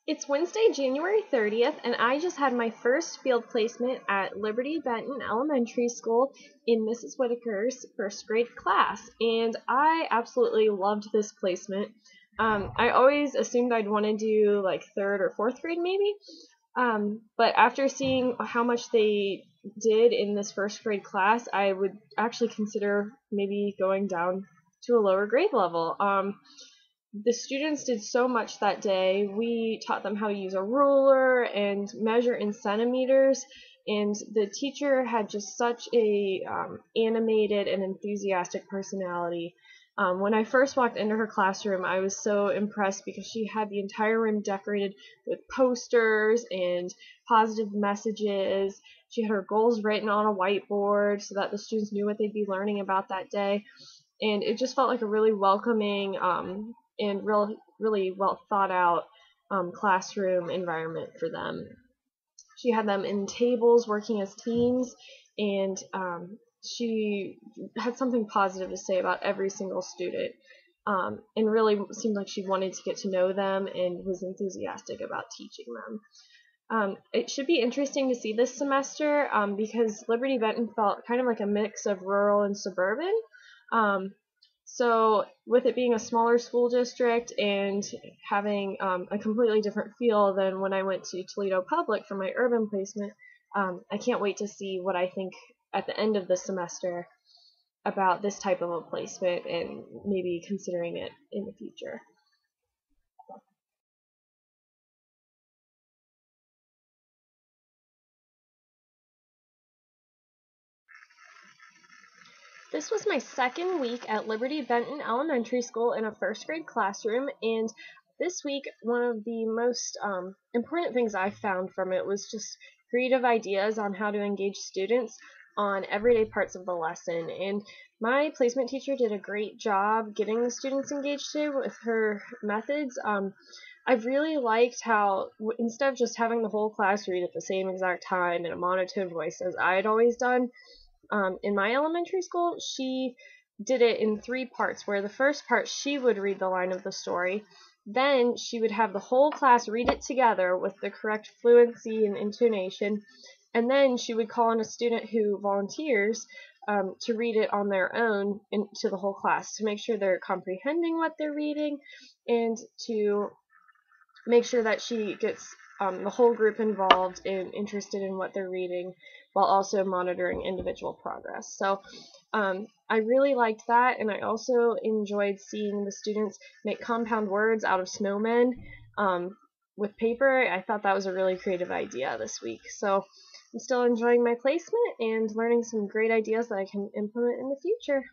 It's Wednesday, January 30th, and I just had my first field placement at Liberty-Benton Elementary School in Mrs. Whitaker's first grade class, and I absolutely loved this placement. I always assumed I'd want to do like third or fourth grade maybe, but after seeing how much they did in this first grade class, I would actually consider maybe going down to a lower grade level. The students did so much that day. We taught them how to use a ruler and measure in centimeters, and the teacher had just such a animated and enthusiastic personality. When I first walked into her classroom, I was so impressed because she had the entire room decorated with posters and positive messages. She had her goals written on a whiteboard so that the students knew what they'd be learning about that day, and it just felt like a really welcoming and really well thought out classroom environment for them. She had them in tables working as teams, and she had something positive to say about every single student, and really seemed like she wanted to get to know them and was enthusiastic about teaching them. It should be interesting to see this semester because Liberty-Benton felt kind of like a mix of rural and suburban. So with it being a smaller school district and having a completely different feel than when I went to Toledo Public for my urban placement, I can't wait to see what I think at the end of the semester about this type of a placement and maybe considering it in the future. This was my second week at Liberty-Benton Elementary School in a first grade classroom, and this week one of the most important things I found from it was just creative ideas on how to engage students on everyday parts of the lesson. And my placement teacher did a great job getting the students engaged too with her methods. I've really liked how instead of just having the whole class read at the same exact time in a monotone voice as I had always done, in my elementary school, she did it in 3 parts, where the first part she would read the line of the story, then she would have the whole class read it together with the correct fluency and intonation, and then she would call on a student who volunteers to read it on their own to the whole class to make sure they're comprehending what they're reading and to make sure that she gets the whole group involved and interested in what they're reading while also monitoring individual progress. So I really liked that, and I also enjoyed seeing the students make compound words out of snowmen with paper. I thought that was a really creative idea this week. So I'm still enjoying my placement and learning some great ideas that I can implement in the future.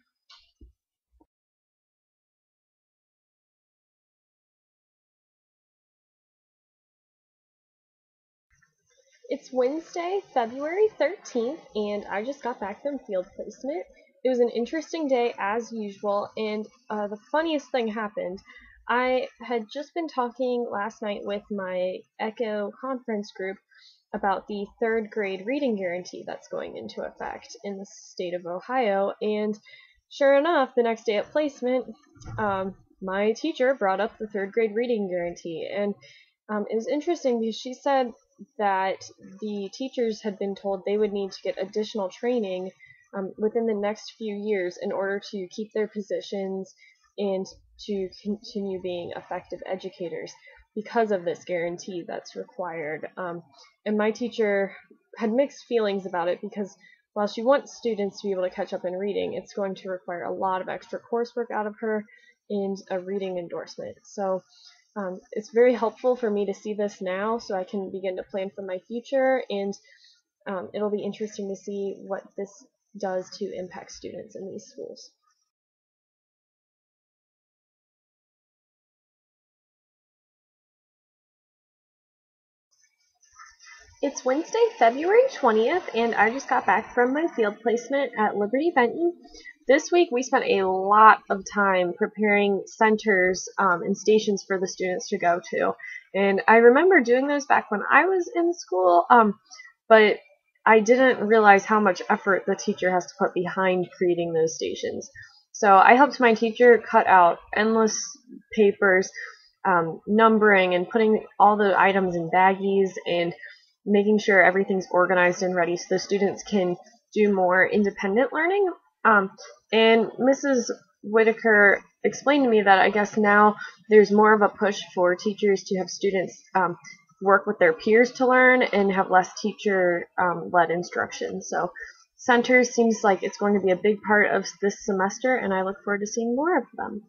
It's Wednesday, February 13th, and I just got back from field placement. It was an interesting day as usual, and the funniest thing happened. I had just been talking last night with my ECHO conference group about the third grade reading guarantee that's going into effect in the state of Ohio, and sure enough, the next day at placement, my teacher brought up the third grade reading guarantee, and it was interesting because she said that the teachers had been told they would need to get additional training within the next few years in order to keep their positions and to continue being effective educators because of this guarantee that's required. And my teacher had mixed feelings about it because while she wants students to be able to catch up in reading, it's going to require a lot of extra coursework out of her and a reading endorsement. So it's very helpful for me to see this now so I can begin to plan for my future, and it'll be interesting to see what this does to impact students in these schools. It's Wednesday, February 20th, and I just got back from my field placement at Liberty-Benton. This week we spent a lot of time preparing centers and stations for the students to go to. And I remember doing those back when I was in school, but I didn't realize how much effort the teacher has to put behind creating those stations. So I helped my teacher cut out endless papers numbering and putting all the items in baggies and making sure everything's organized and ready so the students can do more independent learning. And Mrs. Whitaker explained to me that I guess now there's more of a push for teachers to have students work with their peers to learn and have less teacher-led instruction. So centers seems like it's going to be a big part of this semester, and I look forward to seeing more of them.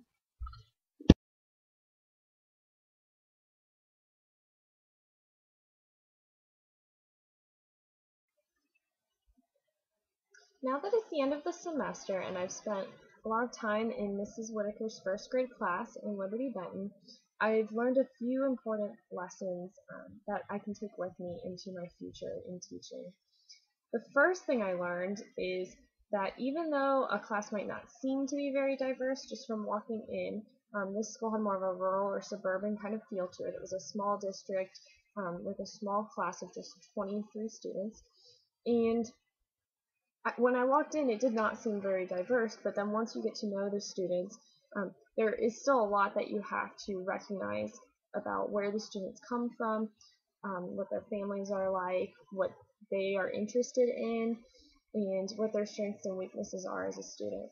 Now that it's the end of the semester and I've spent a lot of time in Mrs. Whitaker's first grade class in Liberty-Benton, I've learned a few important lessons that I can take with me into my future in teaching. The first thing I learned is that even though a class might not seem to be very diverse just from walking in, this school had more of a rural or suburban kind of feel to it. It was a small district with a small class of just 23 students. And when I walked in, it did not seem very diverse, but then once you get to know the students, there is still a lot that you have to recognize about where the students come from, what their families are like, what they are interested in, and what their strengths and weaknesses are as a student.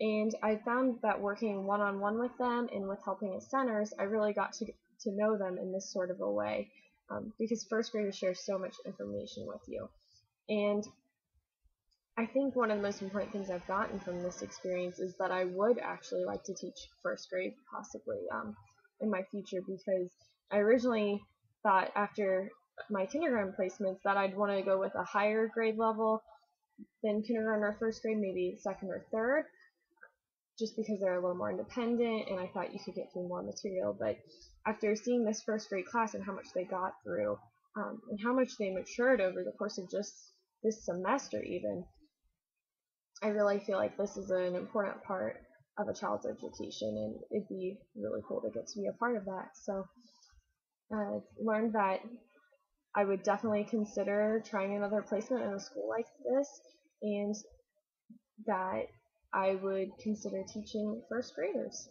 And I found that working one-on-one with them and with helping at centers, I really got to know them in this sort of a way, because first graders share so much information with you. And I think one of the most important things I've gotten from this experience is that I would actually like to teach first grade possibly in my future, because I originally thought after my kindergarten placements that I'd want to go with a higher grade level than kindergarten or first grade, maybe second or third, just because they're a little more independent and I thought you could get through more material. But after seeing this first grade class and how much they got through and how much they matured over the course of just this semester even, I really feel like this is an important part of a child's education, and it'd be really cool to get to be a part of that. So I've learned that I would definitely consider trying another placement in a school like this, and that I would consider teaching first graders.